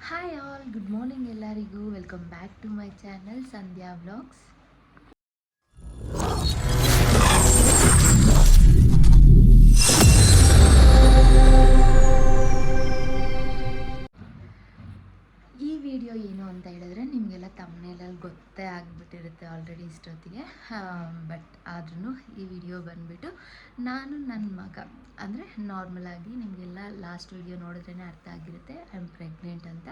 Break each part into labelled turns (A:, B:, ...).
A: Hi all, good morning ಎಲ್ಲರಿಗೂ. Welcome back to my channel Sandhya vlogs. ಈ video ಏನು ಅಂತ ಹೇಳಿದ್ರೆ ನಿಮಗೆಲ್ಲ ತಮ್ಮನೇಲಲ್ಲಿ ಗೊತ್ತೇ ಆಗಿಬಿಟ್ಟಿರುತ್ತೆ ಆಲ್ರೆಡಿ ಇಷ್ಟೊತ್ತಿಗೆ. ಬಟ್ ಆದ್ರೂ ಈ ವಿಡಿಯೋ ಬಂದುಬಿಟ್ಟು ನಾನು ನನ್ನ ಮಗ ಅಂದರೆ ನಾರ್ಮಲಾಗಿ ನಿಮಗೆಲ್ಲ ಲಾಸ್ಟ್ ವಿಡಿಯೋ ನೋಡಿದ್ರೇ ಅರ್ಥ ಆಗಿರುತ್ತೆ ಐ ಆಮ್ ಪ್ರೆಗ್ನೆಂಟ್ ಅಂತ.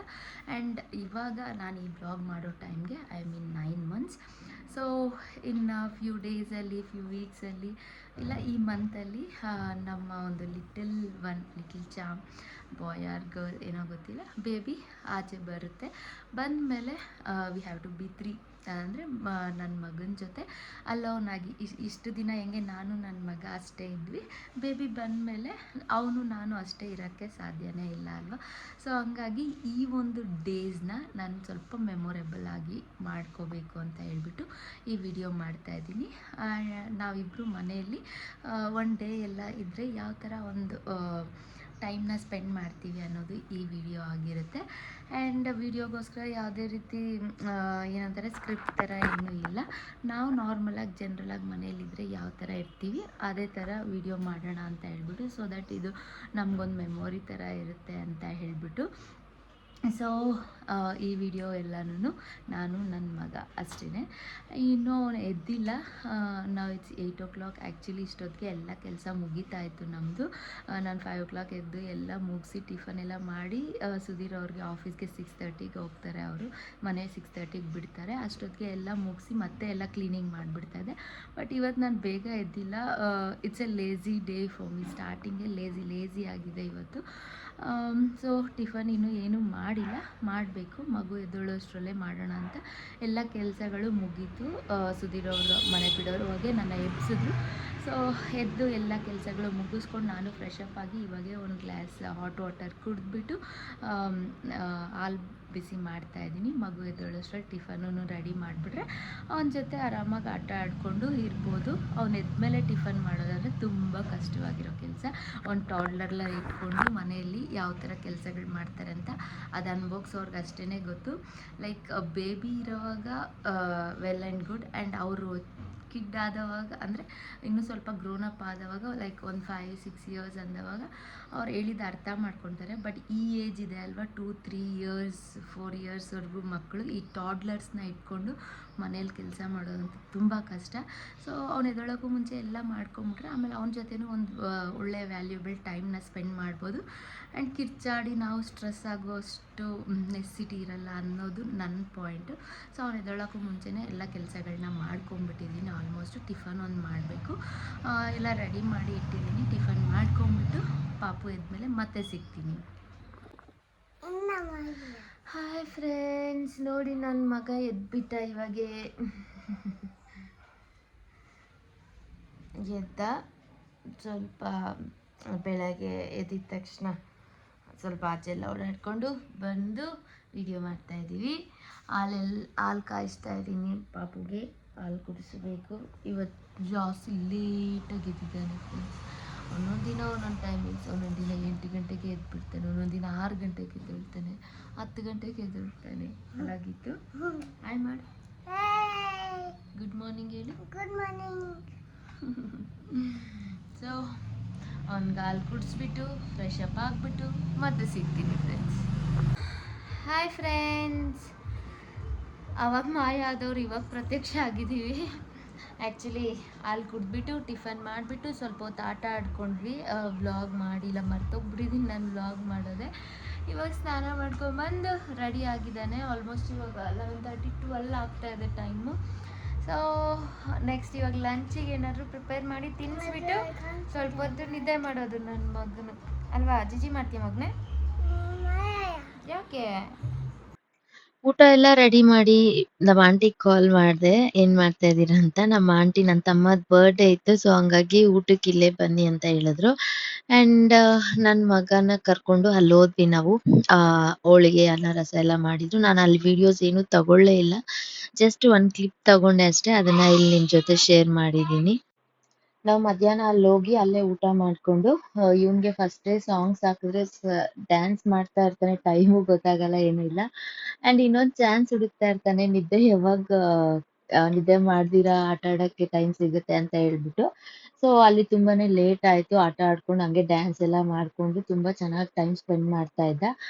A: ಆ್ಯಂಡ್ ಇವಾಗ ನಾನು ಈ ಬ್ಲಾಗ್ ಮಾಡೋ ಟೈಮ್ಗೆ ಐ ಮೀನ್ 9 months. ಸೊ ಇನ್ನು ಫ್ಯೂ ಡೇಸಲ್ಲಿ ಫ್ಯೂ ವೀಕ್ಸಲ್ಲಿ ಇಲ್ಲ ಈ ಮಂತಲ್ಲಿ ನಮ್ಮ ಒಂದು ಲಿಟಲ್ ಬಾಯ್ ಆರ್ ಗರ್ಲ್ ಏನೋ ಗೊತ್ತಿಲ್ಲ, ಬೇಬಿ ಆಚೆ ಬರುತ್ತೆ. ಬಂದಮೇಲೆ ವಿ ಹ್ಯಾವ್ ಟು ಬಿ 3 ಅಂದರೆ ನನ್ನ ಮಗನ ಜೊತೆ ಅಲೋನಾಗಿ ಇಷ್ಟು ದಿನ ಹೆಂಗೆ ನಾನು ನನ್ನ ಮಗ ಅಷ್ಟೇ ಇದ್ವಿ, ಬೇಬಿ ಬಂದಮೇಲೆ ಅವನು ನಾನು ಅಷ್ಟೇ ಇರೋಕ್ಕೆ ಸಾಧ್ಯನೇ ಇಲ್ಲ ಅಲ್ವಾ. ಸೊ ಹಂಗಾಗಿ ಈ ಒಂದು ಡೇಸ್ನ ನಾನು ಸ್ವಲ್ಪ ಮೆಮೊರೇಬಲ್ ಆಗಿ ಮಾಡ್ಕೋಬೇಕು ಅಂತ ಹೇಳ್ಬಿಟ್ಟು ಈ ವಿಡಿಯೋ ಮಾಡ್ತಾಯಿದ್ದೀನಿ. ನಾವಿಬ್ಬರು ಮನೆಯಲ್ಲಿ ಒನ್ ಡೇ ಎಲ್ಲ ಇದ್ದರೆ ಯಾವ ಥರ ಒಂದು ಟೈಮ್ನ ಸ್ಪೆಂಡ್ ಮಾಡ್ತೀವಿ ಅನ್ನೋದು ಈ ವಿಡಿಯೋ ಆಗಿರುತ್ತೆ. ಆ್ಯಂಡ್ ವಿಡಿಯೋಗೋಸ್ಕರ ಯಾವುದೇ ರೀತಿ ಏನಂತಾರೆ ಸ್ಕ್ರಿಪ್ಟ್ ಥರ ಏನೂ ಇಲ್ಲ. ನಾವು ನಾರ್ಮಲಾಗಿ ಜನ್ರಲಾಗಿ ಮನೆಯಲ್ಲಿದ್ದರೆ ಯಾವ ಥರ ಇರ್ತೀವಿ ಅದೇ ಥರ ವಿಡಿಯೋ ಮಾಡೋಣ ಅಂತ ಹೇಳ್ಬಿಟ್ಟು, ಸೊ ದಟ್ ಇದು ನಮಗೊಂದು ಮೆಮೊರಿ ಥರ ಇರುತ್ತೆ ಅಂತ ಹೇಳಿಬಿಟ್ಟು. ಸೊ ಈ ವಿಡಿಯೋ ಎಲ್ಲನೂ ನಾನು ನನ್ನ ಮಗ ಅಷ್ಟೇ. ಇನ್ನೂ ಅವನು ಎದ್ದಿಲ್ಲ. ನಾವು ಇಟ್ಸ್ 8 o'clock. ಆ್ಯಕ್ಚುಲಿ ಇಷ್ಟೊತ್ತಿಗೆ ಎಲ್ಲ ಕೆಲಸ ಮುಗೀತಾ ಇತ್ತು ನಮ್ಮದು. ನಾನು 5 o'clock ಎದ್ದು ಎಲ್ಲ ಮುಗಿಸಿ ಟಿಫನ್ ಎಲ್ಲ ಮಾಡಿ ಸುಧೀರ್ ಅವ್ರಿಗೆ ಆಫೀಸ್ಗೆ 6:30ಗೆ ಹೋಗ್ತಾರೆ. ಅವರು ಮನೆ 6:30ಗೆ ಬಿಡ್ತಾರೆ. ಅಷ್ಟೊತ್ತಿಗೆ ಎಲ್ಲ ಮುಗಿಸಿ ಮತ್ತೆ ಎಲ್ಲ ಕ್ಲೀನಿಂಗ್ ಮಾಡಿಬಿಡ್ತಾಯಿದ್ದೆ. ಬಟ್ ಇವತ್ತು ನಾನು ಬೇಗ ಎದ್ದಿಲ್ಲ. It's a lazy day for me. ಸ್ಟಾರ್ಟಿಂಗೇ ಲೇಝಿ ಆಗಿದೆ ಇವತ್ತು. ಸೊ ಟಿಫನ್ ಇನ್ನೂ ಏನೂ ಮಾಡಿಲ್ಲ, ಮಾಡಬೇಕು. ಮಗು ಎದ್ದೇಳೋಷ್ಟರಲ್ಲೇ ಮಾಡೋಣ ಅಂತ ಎಲ್ಲ ಕೆಲಸಗಳು ಮುಗೀತು. ಸುಧೀರ್ ಅವರು ಮನೆ ಬಿಡೋರು ಹೋಗಿ ನನ್ನ ಎಬ್ಸಿದ್ರು. ಸೊ ಎದ್ದು ಎಲ್ಲ ಕೆಲಸಗಳು ಮುಗಿಸ್ಕೊಂಡು ನಾನು ಫ್ರೆಶ್ ಅಪ್ ಆಗಿ ಇವಾಗೆ ಒಂದು ಗ್ಲಾಸ್ ಹಾಟ್ ವಾಟರ್ ಕುಡಿದ್ಬಿಟ್ಟು ಹಾಲು ಬಿಸಿ ಮಾಡ್ತಾಯಿದ್ದೀನಿ. ಮಗು ಎದ್ದೇಳೋಷ್ಟರಲ್ಲಿ ಟಿಫನೂ ರೆಡಿ ಮಾಡಿಬಿಟ್ರೆ ಅವನ ಜೊತೆ ಆರಾಮಾಗಿ ಆಟ ಆಡಿಕೊಂಡು ಇರ್ಬೋದು. ಅವ್ನು ಎದ್ಮೇಲೆ ಟಿಫನ್ ಮಾಡೋದಾದರೆ ತುಂಬ ಕಷ್ಟವಾಗಿರೋ ಕೆಲಸ. ಒಂದು ಟಾಡ್ಲರ್ಲ ಇಟ್ಕೊಂಡು ಮನೆಯಲ್ಲಿ ಯಾವ ಥರ ಕೆಲಸಗಳು ಮಾಡ್ತಾರೆ ಅಂತ ಅದು ಅನ್ಭೋಗ್ಸೋರ್ಗೆ ಅಷ್ಟೇ ಗೊತ್ತು. ಲೈಕ್ ಬೇಬಿ ಇರೋವಾಗ ವೆಲ್ ಆ್ಯಂಡ್ ಗುಡ್. ಆ್ಯಂಡ್ ಅವರು ಕಿಡ್ ಆದವಾಗ ಅಂದರೆ ಇನ್ನೂ ಸ್ವಲ್ಪ ಗ್ರೋನಪ್ ಆದವಾಗ ಲೈಕ್ ಒಂದು 5-6 years ಅಂದವಾಗ ಅವ್ರು ಹೇಳಿದ ಅರ್ಥ ಮಾಡ್ಕೊತಾರೆ. ಬಟ್ ಈ ಏಜ್ ಇದೆ ಅಲ್ವಾ, 2-3 years 4 yearsವರೆಗೂ ಮಕ್ಕಳು ಈ ಟಾಡ್ಲರ್ಸ್ನ ಇಟ್ಕೊಂಡು ಮನೇಲಿ ಕೆಲಸ ಮಾಡೋದಂತ ತುಂಬ ಕಷ್ಟ. ಸೊ ಅವ್ನು ಎದ್ದೇಳೋಕ್ಕೂ ಮುಂಚೆ ಎಲ್ಲ ಮಾಡ್ಕೊಂಬಿಟ್ರೆ ಆಮೇಲೆ ಅವನ ಜೊತೆನೂ ಒಂದು ಒಳ್ಳೆ ವ್ಯಾಲ್ಯೂಬಲ್ ಟೈಮ್ನ ಸ್ಪೆಂಡ್ ಮಾಡ್ಬೋದು. ಆ್ಯಂಡ್ ಕಿರ್ಚಾಡಿ ನಾವು ಸ್ಟ್ರೆಸ್ ಆಗೋಷ್ಟು ನೆಸಿಟಿ ಇರಲ್ಲ ಅನ್ನೋದು ನನ್ನ ಪಾಯಿಂಟು. ಸೊ ಅವ್ನು ಎದ್ದೇಳೋಕ್ಕೂ ಮುಂಚೆನೇ ಎಲ್ಲ ಕೆಲಸಗಳನ್ನ ಮಾಡ್ಕೊಂಬಿಟ್ಟಿದ್ದೀನಿ. ಆಲ್ಮೋಸ್ಟು ಟಿಫನ್ ಒಂದು ಮಾಡಬೇಕು, ಎಲ್ಲ ರೆಡಿ ಮಾಡಿ ಇಟ್ಟಿದ್ದೀನಿ. ಟಿಫನ್ ಮಾಡ್ಕೊಂಬಿಟ್ಟು ಪಾಪು ಎದ್ಮೇಲೆ ಮತ್ತೆ ಸಿಗ್ತೀನಿ. ಹಾಯ್ ಫ್ರೆಂಡ್ಸ್, ನೋಡಿ ನನ್ನ ಮಗ ಎದ್ಬಿಟ್ಟ ಇವಾಗೆ. ಎದ್ದ ಸ್ವಲ್ಪ ಬೆಳಗ್ಗೆ ಎದ್ದಿದ ತಕ್ಷಣ ಸ್ವಲ್ಪ ಆಚೆಲ್ಲ ಓಡಾಡ್ಕೊಂಡು ಬಂದು ವಿಡಿಯೋ ಮಾಡ್ತಾಯಿದ್ದೀವಿ. ಹಾಲು ಕಾಯಿಸ್ತಾ ಇದ್ದೀನಿ. ಪಾಪುಗೆ ಹಾಲು ಕುಡಿಸಬೇಕು. ಇವತ್ತು ಜಾಸ್ತಿ ಲೇಟಾಗಿ ಎದ್ದಿದ್ದಾನೆ ಫ್ರೆಂಡ್ಸ್. ಒಂದೊಂದು ದಿನ ಒಂದೊಂದು ಟೈಮಿಂಗ್ಸ್. ಒಂದೊಂದು ದಿನ 8 ಗಂಟೆಗೆ ಎದ್ಬಿಡ್ತಾನೆ, ಒಂದೊಂದು ದಿನ 6 ಗಂಟೆಗೆ ಎದ್ದೇಳ್ತಾನೆ, 10 ಗಂಟೆಗೆ ಎದ್ದೇಳ್ತಾನೆ. ಹಾಗಾಗಿತ್ತು. ಹಾಯ್ ಮಾಡಿ, ಗುಡ್ ಮಾರ್ನಿಂಗ್ ಹೇಳಿ. Good morning. ಸೊ ಅವ್ನಿಗೆ ಹಾಲು ಕುಡಿಸ್ಬಿಟ್ಟು ಫ್ರೆಶ್ ಅಪ್ ಆಗಿಬಿಟ್ಟು ಮತ್ತೆ ಸಿಗ್ತೀನಿ ಫ್ರೆಂಡ್ಸ್. ಹಾಯ್ ಫ್ರೆಂಡ್ಸ್, ಅವಾಗ ಮಾಯ ಆದವ್ರು ಇವಾಗ ಪ್ರತ್ಯಕ್ಷ ಆಗಿದ್ದೀವಿ. ಆ್ಯಕ್ಚುಲಿ ಹಾಲು ಕುಡಿದ್ಬಿಟ್ಟು ಟಿಫನ್ ಮಾಡಿಬಿಟ್ಟು ಸ್ವಲ್ಪ ಹೊತ್ತು ಆಟ ಆಡ್ಕೊಂಡ್ವಿ. ವ್ಲಾಗ್ ಮಾಡಿಲ್ಲ, ಮರ್ತೋಗ್ಬಿಟ್ಟಿದ್ದೀನಿ ನಾನು ವ್ಲಾಗ್ ಮಾಡೋದೆ. ಇವಾಗ ಸ್ನಾನ ಮಾಡ್ಕೊಂಬಂದು ರೆಡಿ ಆಗಿದ್ದಾನೆ. ಆಲ್ಮೋಸ್ಟ್ ಇವಾಗ 11:30-12 ಆಗ್ತಾಯಿದೆ ಟೈಮು. ಸೊ ನೆಕ್ಸ್ಟ್ ಇವಾಗ ಲಂಚಿಗೆ ಏನಾದರೂ ಪ್ರಿಪೇರ್ ಮಾಡಿ ತಿನ್ನಿಸ್ಬಿಟ್ಟು ಸ್ವಲ್ಪ ಹೊತ್ತು ನಿದ್ದೆ ಮಾಡೋದು ನನ್ನ ಮಗನು ಅಲ್ವಾ. ಜಿಜಿ ಮಾಡ್ತೀಯ ಮಗನೇ? ಯಾಕೆ?
B: ಊಟ ಎಲ್ಲ ರೆಡಿ ಮಾಡಿ ನಮ್ಮ ಆಂಟಿಗೆ ಕಾಲ್ ಮಾಡಿದೆ, ಏನು ಮಾಡ್ತಾ ಇದ್ದೀರಾ ಅಂತ. ನಮ್ಮ ಆಂಟಿ ನನ್ನ ತಮ್ಮದ ಬರ್ಡೇ ಇತ್ತು, ಸೊ ಹಂಗಾಗಿ ಊಟಕ್ಕೆ ಇಲ್ಲೇ ಬನ್ನಿ ಅಂತ ಹೇಳಿದ್ರು. ಆ್ಯಂಡ್ ನನ್ನ ಮಗನ ಕರ್ಕೊಂಡು ಅಲ್ಲಿ ಹೋದ್ವಿ ನಾವು. ಹೋಳಿಗೆ ಅನ್ನ ರಸ ಎಲ್ಲ ಮಾಡಿದ್ರು. ನಾನು ಅಲ್ಲಿ ವಿಡಿಯೋಸ್ ಏನೂ ತಗೊಳ್ಳೇ ಇಲ್ಲ, ಜಸ್ಟ್ ಒಂದು ಕ್ಲಿಪ್ ತಗೊಂಡೆ ಅಷ್ಟೇ. ಅದನ್ನು ಇಲ್ಲಿ ನಿಮ್ಮ ಜೊತೆ ಶೇರ್ ಮಾಡಿದ್ದೀನಿ. ನಾವು ಮಧ್ಯಾಹ್ನ ಅಲ್ಲೋಗಿ ಅಲ್ಲೇ ಊಟ ಮಾಡ್ಕೊಂಡು ಇವ್ನಿಗೆ ಫಸ್ಟ್ ಡೇ ಸಾಂಗ್ಸ್ ಹಾಕಿದ್ರೆ ಡ್ಯಾನ್ಸ್ ಮಾಡ್ತಾ ಇರ್ತಾನೆ, ಟೈಮು ಗೊತ್ತಾಗಲ್ಲ ಏನೂ ಇಲ್ಲ. ಅಂಡ್ ಇನ್ನೊಂದ್ ಚಾನ್ಸ್ ಹುಡುಕ್ತಾ ಇರ್ತಾನೆ, ನಿದ್ದೆ ಯಾವಾಗ ನಿದ್ದೆ ಮಾಡ್ದಿರಾ ಆಟ ಆಡಕ್ಕೆ ಟೈಮ್ ಸಿಗುತ್ತೆ ಅಂತ ಹೇಳ್ಬಿಟ್ಟು. ಸೊ ಅಲ್ಲಿ ತುಂಬಾನೇ ಲೇಟ್ ಆಯ್ತು, ಆಟ ಆಡ್ಕೊಂಡು ಹಂಗೆ ಡ್ಯಾನ್ಸ್ ಎಲ್ಲ ಮಾಡ್ಕೊಂಡು ತುಂಬಾ ಚೆನ್ನಾಗಿ ಟೈಮ್ ಸ್ಪೆಂಡ್ ಮಾಡ್ತಾ ಇದ್ದ.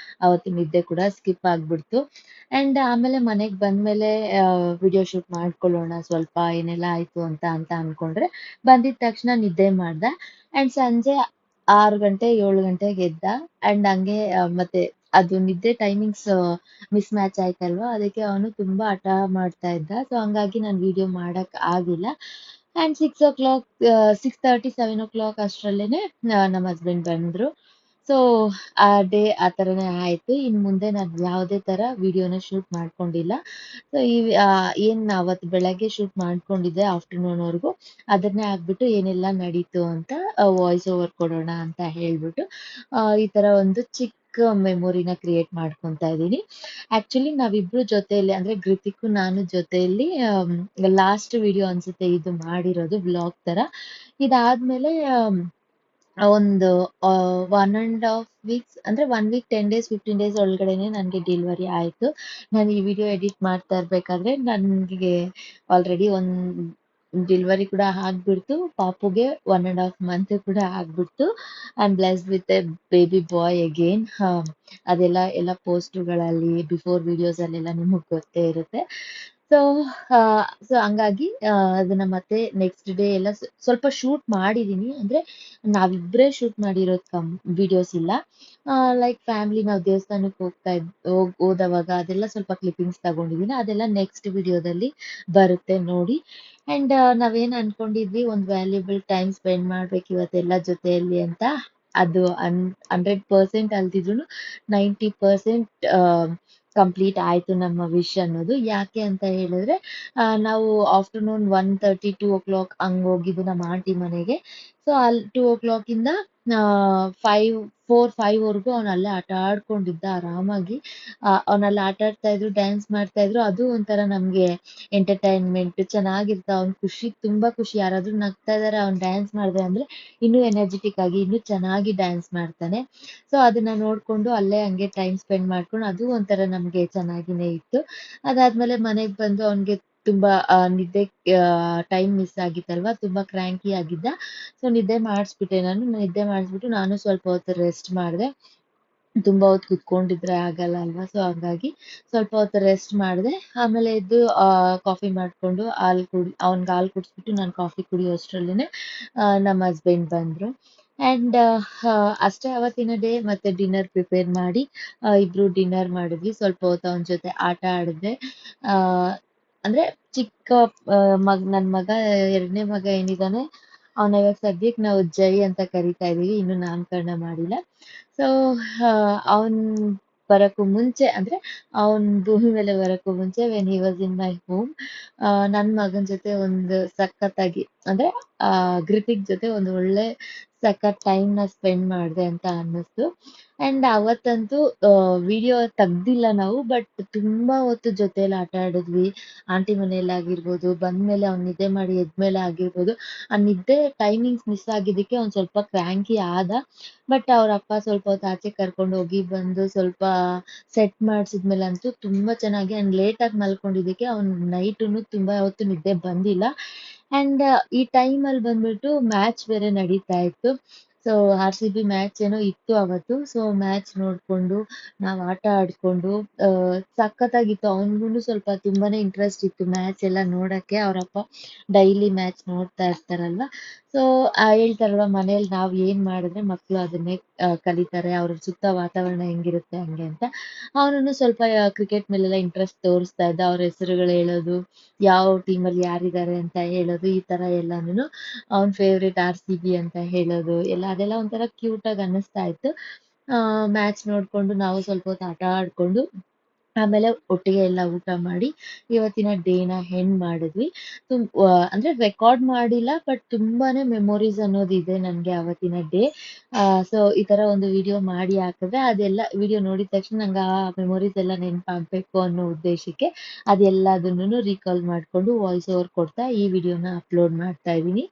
B: ಅವತ್ತು ನಿದ್ದೆ ಕೂಡ ಸ್ಕಿಪ್ ಆಗ್ಬಿಡ್ತು. ಅಂಡ್ ಆಮೇಲೆ ಮನೆಗ್ ಬಂದ್ಮೇಲೆ ವಿಡಿಯೋ ಶೂಟ್ ಮಾಡ್ಕೊಳ್ಳೋಣ ಸ್ವಲ್ಪ ಏನೆಲ್ಲ ಆಯ್ತು ಅಂತ ಅನ್ಕೊಂಡ್ರೆ ಬಂದಿದ ತಕ್ಷಣ ನಿದ್ದೆ ಮಾಡ್ದ. ಅಂಡ್ ಸಂಜೆ 6 ಗಂಟೆ 7 ಗಂಟೆಗೆ ಎದ್ದ. ಅಂಡ್ ಹಂಗೆ ಮತ್ತೆ ಅದು ನಿದ್ದೆ ಟೈಮಿಂಗ್ಸ್ ಮಿಸ್ ಮ್ಯಾಚ್ ಆಯ್ತಲ್ವಾ, ಅದಕ್ಕೆ ಅವನು ತುಂಬಾ ಹಠ ಮಾಡ್ತಾ ಇದ್ದ. ಸೊ ಹಂಗಾಗಿ ನಾನು ವಿಡಿಯೋ ಮಾಡಕ್ ಆಗಿಲ್ಲ. ಅಂಡ್ 6 o'clock 6:30 7 o'clock ಅಷ್ಟ್ರಲ್ಲೇನೆ ನಮ್ಮ ಹಸ್ಬೆಂಡ್ ಬಂದ್ರು. ಸೊ ಆ ಡೇ ಆ ಥರನೇ ಆಯ್ತು. ಇನ್ ಮುಂದೆ ನಾನು ಯಾವುದೇ ತರ ವಿಡಿಯೋನ ಶೂಟ್ ಮಾಡ್ಕೊಂಡಿಲ್ಲ. ಸೊ ಏನ್ ಅವತ್ತು ಬೆಳಗ್ಗೆ ಶೂಟ್ ಮಾಡ್ಕೊಂಡಿದ್ದೆ ಆಫ್ಟರ್ನೂನ್ವರೆಗೂ, ಅದನ್ನೇ ಹಾಕ್ಬಿಟ್ಟು ಏನೆಲ್ಲ ನಡೀತು ಅಂತ ವಾಯ್ಸ್ ಓವರ್ ಕೊಡೋಣ ಅಂತ ಹೇಳ್ಬಿಟ್ಟು ಈ ತರ ಒಂದು ಚಿಕ್ಕ ಮೆಮೊರಿನ ಕ್ರಿಯೇಟ್ ಮಾಡ್ಕೊಂತಾ ಇದ್ದೀನಿ. ಆಕ್ಚುಲಿ ನಾವಿಬ್ರು ಜೊತೆಯಲ್ಲಿ ಅಂದ್ರೆ ಕೃತಿಕು ನಾನು ಜೊತೆಯಲ್ಲಿ ಲಾಸ್ಟ್ ವಿಡಿಯೋ ಅನ್ಸುತ್ತೆ ಇದು ಮಾಡಿರೋದು ವ್ಲಾಗ್ ತರ. ಇದಾದ್ಮೇಲೆ ಒಂದು 1.5 weeks ಅಂದ್ರೆ 1 week 10 days 15 days ಒಳಗಡೆನೆ ನನ್ಗೆ ಡೆಲಿವರಿ ಆಯ್ತು. ನಾನು ಈ ವಿಡಿಯೋ ಎಡಿಟ್ ಮಾಡ್ತಾ ಇರ್ಬೇಕಾದ್ರೆ ನನ್ಗೆ ಆಲ್ರೆಡಿ ಒಂದ್ ಡೆಲಿವರಿ ಕೂಡ ಆಗ್ಬಿಡ್ತು. ಪಾಪುಗೆ 1.5 month ಕೂಡ ಆಗ್ಬಿಡ್ತು. I am blessed with a baby boy again. ಅದೆಲ್ಲ ಪೋಸ್ಟ್ಗಳಲ್ಲಿ ಬಿಫೋರ್ ವಿಡಿಯೋಸ್ ಅಲ್ಲೆಲ್ಲ ನಿಮಗ್ ಗೊತ್ತೇ ಇರುತ್ತೆ. ಸೊ ಹಂಗಾಗಿ ಅದನ್ನ ಮತ್ತೆ ನೆಕ್ಸ್ಟ್ ಡೇ ಎಲ್ಲ ಸ್ವಲ್ಪ ಶೂಟ್ ಮಾಡಿದೀನಿ. ಅಂದ್ರೆ ನಾವಿಬ್ರೇ ಶೂಟ್ ಮಾಡಿರೋದ್ ವಿಡಿಯೋಸ್ ಇಲ್ಲ. ಲೈಕ್ ಫ್ಯಾಮಿಲಿ ನಾವು ದೇವಸ್ಥಾನಕ್ಕೆ ಹೋದವಾಗ ಅದೆಲ್ಲ ಸ್ವಲ್ಪ ಕ್ಲಿಪ್ಪಿಂಗ್ಸ್ ತಗೊಂಡಿದೀನಿ. ಅದೆಲ್ಲ ನೆಕ್ಸ್ಟ್ ವಿಡಿಯೋದಲ್ಲಿ ಬರುತ್ತೆ ನೋಡಿ. ಅಂಡ್ ನಾವೇನ್ ಅನ್ಕೊಂಡಿದ್ವಿ, ಒಂದ್ ವ್ಯಾಲ್ಯೂಬಲ್ ಟೈಮ್ ಸ್ಪೆಂಡ್ ಮಾಡ್ಬೇಕು ಇವತ್ತೆಲ್ಲ ಜೊತೆಯಲ್ಲಿ ಅಂತ. ಅದು 100% ಅಲ್ದಿದ್ರು 90% ಕಂಪ್ಲೀಟ್ ಆಯ್ತು ನಮ್ಮ ವಿಶ್ ಅನ್ನೋದು. ಯಾಕೆ ಅಂತ ಹೇಳಿದ್ರೆ ನಾವು ಆಫ್ಟರ್ನೂನ್ 1:30 2 o'clock ಹಂಗ್ ಹೋಗಿದ್ದು ನಮ್ಮ ಆಂಟಿ ಮನೆಗೆ. ಸೊ ಅಲ್ಲಿ 2 o'clock ಇಂದ 5 ವರೆಗೂ ಅವ್ನು ಅಲ್ಲೇ ಆಟ ಆಡ್ಕೊಂಡಿದ್ದ ಆರಾಮಾಗಿ. ಅವ್ನಲ್ಲಿ ಆಟ ಆಡ್ತಾ ಇದ್ರು, ಡ್ಯಾನ್ಸ್ ಮಾಡ್ತಾ ಇದ್ರು. ಅದು ಒಂಥರ ನಮ್ಗೆ ಎಂಟರ್ಟೈನ್ಮೆಂಟ್ ಚೆನ್ನಾಗಿರ್ತ. ಅವ್ನ್ ತುಂಬಾ ಖುಷಿ. ಯಾರಾದ್ರೂ ನಗ್ತಾ ಇದಾರೆ, ಅವ್ನ್ ಡ್ಯಾನ್ಸ್ ಮಾಡಿದ್ರೆ ಅಂದ್ರೆ ಇನ್ನೂ ಎನರ್ಜೆಟಿಕ್ ಆಗಿ ಇನ್ನೂ ಚೆನ್ನಾಗಿ ಡ್ಯಾನ್ಸ್ ಮಾಡ್ತಾನೆ. ಸೊ ಅದನ್ನ ನೋಡ್ಕೊಂಡು ಅಲ್ಲೇ ಹಂಗೆ ಟೈಮ್ ಸ್ಪೆಂಡ್ ಮಾಡ್ಕೊಂಡು ಅದು ಒಂಥರ ನಮ್ಗೆ ಚೆನ್ನಾಗಿನೇ ಇತ್ತು. ಅದಾದ್ಮೇಲೆ ಮನೆಗ್ ಬಂದು ಅವ್ನ್ಗೆ ತುಂಬಾ ನಿದ್ದೆ ಟೈಮ್ ಮಿಸ್ ಆಗಿತ್ತಲ್ವಾ, ತುಂಬಾ ಕ್ರ್ಯಾಂಕಿ ಆಗಿದ್ದ. ಸೊ ನಿದ್ದೆ ಮಾಡಿಸ್ಬಿಟ್ಟೆ ನಿದ್ದೆ ಮಾಡಿಸ್ಬಿಟ್ಟು ನಾನು ಸ್ವಲ್ಪ ಹೊತ್ತು ರೆಸ್ಟ್ ಮಾಡಿದೆ. ತುಂಬಾ ಹೊತ್ತು ಕುತ್ಕೊಂಡಿದ್ರೆ ಆಗಲ್ಲ ಅಲ್ವಾ, ಸೊ ಹಂಗಾಗಿ ಸ್ವಲ್ಪ ಹೊತ್ತು ರೆಸ್ಟ್ ಮಾಡಿದೆ. ಆಮೇಲೆ ಎದ್ದು ಕಾಫಿ ಮಾಡ್ಕೊಂಡು ಅವ್ನ್ಗೆ ಹಾಲು ಕುಡಿಸ್ಬಿಟ್ಟು ನಾನು ಕಾಫಿ ಕುಡಿಯೋ ಅಷ್ಟ್ರಲ್ಲೇನೆ ನಮ್ಮ ಹಸ್ಬೆಂಡ್ ಬಂದ್ರು. ಅಂಡ್ ಅಷ್ಟೇ ಅವತ್ತಿನ ಡೇ. ಮತ್ತೆ ಡಿನ್ನರ್ ಪ್ರಿಪೇರ್ ಮಾಡಿ ಇಬ್ರು ಡಿನ್ನರ್ ಮಾಡಿದ್ವಿ. ಸ್ವಲ್ಪ ಹೊತ್ತು ಅವನ ಜೊತೆ ಆಟ ಆಡಿದೆ. ಆ ಅಂದ್ರೆ ಚಿಕ್ಕ ನನ್ ಮಗ 2ನೇ ಮಗ ಏನಿದಾನೆ ಅವನ ಇವಾಗ ಸದ್ಯಕ್ಕೆ ನಾವು ಜೈ ಅಂತ ಕರಿತಾ ಇದೀವಿ, ಇನ್ನು ನಾಮಕರಣ ಮಾಡಿಲ್ಲ. ಸೊ ಅವನ್ ಬರಕ್ಕೂ ಮುಂಚೆ ಅಂದ್ರೆ ಅವನ್ ಭೂಮಿ ಮೇಲೆ ಬರಕ್ಕೂ ಮುಂಚೆ when he was in my home, ನನ್ ಮಗನ್ ಜೊತೆ ಒಂದು ಸಖತ್ತಾಗಿ ಅಂದ್ರೆ ಕೃತಿಕ್ ಜೊತೆ ಒಂದು ಒಳ್ಳೆ ಸಖತ್ ಟೈಮ್ ನ ಸ್ಪೆಂಡ್ ಮಾಡಿದೆ ಅಂತ ಅನ್ನಿಸ್ತು. ಅಂಡ್ ಅವತ್ತಂತೂ ವಿಡಿಯೋ ತೆಗ್ದಿಲ್ಲ ನಾವು, ಬಟ್ ತುಂಬಾ ಹೊತ್ತು ಜೊತೆಲಿ ಆಟ ಆಡಿದ್ವಿ. ಆಂಟಿ ಮನೇಲಿ ಆಗಿರ್ಬೋದು, ಬಂದ್ಮೇಲೆ ಅವ್ನ್ ನಿದ್ದೆ ಮಾಡಿ ಎದ್ಮೇಲೆ ಆಗಿರ್ಬೋದು. ಆ ನಿದ್ದೆ ಟೈಮಿಂಗ್ಸ್ ಮಿಸ್ ಆಗಿದ್ದಕ್ಕೆ ಅವ್ನ್ ಸ್ವಲ್ಪ ಕ್ರ್ಯಾಂಕಿ ಆದ. ಬಟ್ ಅವ್ರ ಅಪ್ಪ ಸ್ವಲ್ಪ ಹೊತ್ತು ಆಚೆ ಕರ್ಕೊಂಡು ಹೋಗಿ ಬಂದು ಸ್ವಲ್ಪ ಸೆಟ್ ಮಾಡ್ಸಿದ್ಮೇಲೆ ಅಂತೂ ತುಂಬಾ ಚೆನ್ನಾಗಿ ಅಂಡ್ ಲೇಟ್ ಆಗಿ ಮಲ್ಕೊಂಡಿದ್ದಕ್ಕೆ ಅವ್ನ್ ನೈಟುನು ತುಂಬಾ ಹೊತ್ತು ನಿದ್ದೆ ಬಂದಿಲ್ಲ. ಅಂಡ್ ಈ ಟೈಮ್ ಅಲ್ಲಿ ಬಂದ್ಬಿಟ್ಟು ಮ್ಯಾಚ್ ಬೇರೆ ನಡೀತಾ ಇತ್ತು. ಸೊ RCB ಮ್ಯಾಚ್ ಏನೋ ಇತ್ತು ಅವತ್ತು. ಸೊ ಮ್ಯಾಚ್ ನೋಡ್ಕೊಂಡು ನಾವ್ ಆಟ ಆಡ್ಕೊಂಡು ಸಖತ್ತಾಗಿತ್ತು. ಅವ್ನ್ಗುನು ಸ್ವಲ್ಪ ತುಂಬಾನೇ ಇಂಟ್ರೆಸ್ಟ್ ಇತ್ತು ಮ್ಯಾಚ್ ಎಲ್ಲ ನೋಡಕ್ಕೆ. ಅವ್ರಪ್ಪ ಡೈಲಿ ಮ್ಯಾಚ್ ನೋಡ್ತಾ ಇರ್ತಾರಲ್ವಾ. ಸೊ ಹೇಳ್ತಾರಲ್ವಾ, ಮನೇಲಿ ನಾವ್ ಏನ್ ಮಾಡಿದ್ರೆ ಮಕ್ಳು ಅದನ್ನೇ ಕಲಿತಾರೆ, ಅವ್ರ ಸುತ್ತ ವಾತಾವರಣ ಹೆಂಗಿರುತ್ತೆ ಹಂಗೆ ಅಂತ. ಅವನು ಸ್ವಲ್ಪ ಕ್ರಿಕೆಟ್ ಮೇಲೆಲ್ಲ ಇಂಟ್ರೆಸ್ಟ್ ತೋರಿಸ್ತಾ ಇದ್ದ. ಅವ್ರ ಹೆಸರುಗಳು ಹೇಳೋದು, ಯಾವ ಟೀಮಲ್ಲಿ ಯಾರಿದ್ದಾರೆ ಅಂತ ಹೇಳೋದು, ಈ ತರ ಎಲ್ಲಾನು ಅವ್ನ್ ಫೇವ್ರೇಟ್ RCB ಅಂತ ಹೇಳೋದು ಎಲ್ಲ, ಅದೆಲ್ಲ ಒಂಥರ ಕ್ಯೂಟ್ ಆಗಿ ಅನ್ನಿಸ್ತಾ ಇತ್ತು. ಮ್ಯಾಚ್ ನೋಡ್ಕೊಂಡು ನಾವು ಸ್ವಲ್ಪ ಹೊತ್ತು ಆಟ ಆಡ್ಕೊಂಡು ಆಮೇಲೆ ಒಟ್ಟಿಗೆ ಎಲ್ಲ ಊಟ ಮಾಡಿ ಇವತ್ತಿನ ಡೇನ ಎಂಡ್ ಮಾಡಿದ್ವಿ. ಅಂದ್ರೆ ರೆಕಾರ್ಡ್ ಮಾಡಿಲ್ಲ, ಬಟ್ ತುಂಬಾನೇ ಮೆಮೊರೀಸ್ ಅನ್ನೋದು ಇದೆ ನನ್ಗೆ ಅವತ್ತಿನ ಡೇ. ಸೊ ಈ ತರ ಒಂದು ವಿಡಿಯೋ ಮಾಡಿ ಹಾಕಿದ್ರೆ ಅದೆಲ್ಲ ವಿಡಿಯೋ ನೋಡಿದ ತಕ್ಷಣ ನಂಗೆ ಆ ಮೆಮೊರೀಸ್ ಎಲ್ಲ ನೆನಪಾಗ್ಬೇಕು ಅನ್ನೋ ಉದ್ದೇಶಕ್ಕೆ ಅದೆಲ್ಲದನ್ನು ರೀಕಾಲ್ ಮಾಡ್ಕೊಂಡು ವಾಯ್ಸ್ ಓವರ್ ಕೊಡ್ತಾ ಈ ವಿಡಿಯೋನ ಅಪ್ಲೋಡ್ ಮಾಡ್ತಾ ಇದ್ದೀನಿ.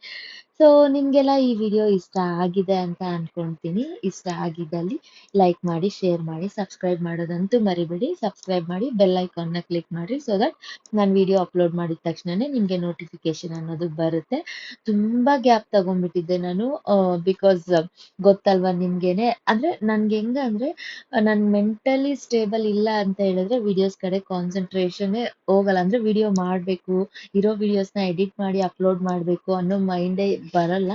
B: ಸೊ ನಿಮಗೆಲ್ಲ ಈ ವಿಡಿಯೋ ಇಷ್ಟ ಆಗಿದೆ ಅಂತ ಅನ್ಕೊಂತೀನಿ. ಇಷ್ಟ ಆಗಿದ್ದಲ್ಲಿ ಲೈಕ್ ಮಾಡಿ, ಶೇರ್ ಮಾಡಿ, ಸಬ್ಸ್ಕ್ರೈಬ್ ಮಾಡೋದಂತೂ ಮರಿಬೇಡಿ. ಸಬ್ಸ್ಕ್ರೈಬ್ ಮಾಡಿ, ಬೆಲ್ ಐಕಾನ್ನ ಕ್ಲಿಕ್ ಮಾಡಿ ಸೊ ದಟ್ ನಾನು ವಿಡಿಯೋ ಅಪ್ಲೋಡ್ ಮಾಡಿದ ತಕ್ಷಣನೇ ನಿಮಗೆ ನೋಟಿಫಿಕೇಶನ್ ಅನ್ನೋದು ಬರುತ್ತೆ. ತುಂಬ ಗ್ಯಾಪ್ ತಗೊಂಡ್ಬಿಟ್ಟಿದ್ದೆ ನಾನು, ಬಿಕಾಸ್ ಗೊತ್ತಲ್ವಾ ನಿಮ್ಗೇನೆ. ಅಂದರೆ ನನ್ಗೆ ಹೆಂಗಂದರೆ ನಾನು ಮೆಂಟಲಿ ಸ್ಟೇಬಲ್ ಇಲ್ಲ ಅಂತ ಹೇಳಿದ್ರೆ ವಿಡಿಯೋಸ್ ಕಡೆ ಕಾನ್ಸಂಟ್ರೇಷನ್ನೇ ಹೋಗಲ್ಲ. ಅಂದರೆ ವಿಡಿಯೋ ಮಾಡಬೇಕು, ಇರೋ ವಿಡಿಯೋಸ್ನ ಎಡಿಟ್ ಮಾಡಿ ಅಪ್ಲೋಡ್ ಮಾಡಬೇಕು ಅನ್ನೋ ಮೈಂಡೇ ಬರಲ್ಲ.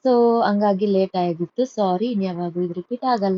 B: ಸೊ ಹಂಗಾಗಿ ಲೇಟ್ ಆಗಿತ್ತು. ಸಾರಿ, ಇನ್ಯಾವಾಗೂ ಇದು ರಿಪೀಟ್ ಆಗಲ್ಲ.